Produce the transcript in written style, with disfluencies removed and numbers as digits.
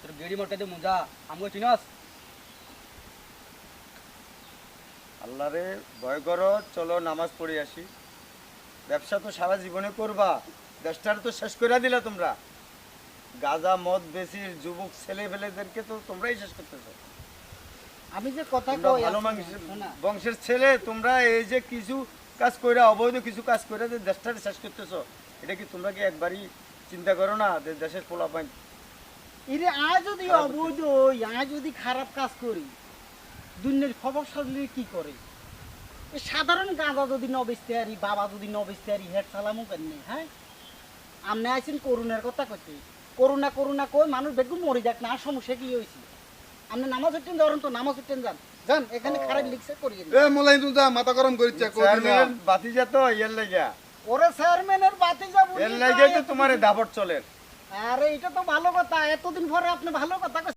তোর গেড়ি মোটাতে মুজা আমাকে চিনস? আল্লাহরে ভয় করো, চলো নামাজ পড়ে আসি। ব্যবসা তো সারা জীবনে করবা, দেশটার তো শেষ করে দিলা তোমরা। গাঁজা মদ বেশির যুবক ছেলে ফেলেদেরকে তো তোমরাই শেষ করতেছো। আমি যে কথা তোমরা কই ভালো আছে, মানুষের শোনা। বংশের ছেলে, তোমরা এই যে কিছু কাজ কইরা, অবৈধ কিছু কাজ কইরা যে দেশটারে শেষ করতেছো, এটা কি তোমরা কি একবারই চিন্তা করো না যে দেশের পোলাপাইন? ইরে আজ যদি অবৈধ হই, আজ যদি খারাপ কাজ করি, দুনিয়ার খবর সাজলে কি করে? এই সাধারণ গাঁজা যদি ন বেচতে পারি, বাবা যদি ন বেচতে পারি, হেড চালামু কেন? হ্যাঁ, আপনি আইছেন করুণার কথা কইতে। করুণা করুণা কই মানুষ বেগুন মরে যাক না, আর সমস্যা কি হয়েছে? আপনি নামাজ উঠতেন ধরেন তো, নামাজ উঠতেন যান যান, এখানে খারাপ লিখছে করিয়ে এ মোলাই তুই যা, মাথা গরম করিচ্ছে চেয়ারম্যানের বাতিজা তো এর লাগা, ওরে চেয়ারম্যানের বাতি যাবো এর লাগাই তো তোমার দাবট চলে। আরে এটা তো ভালো কথা, এতদিন পরে আপনি ভালো কথা কইছেন।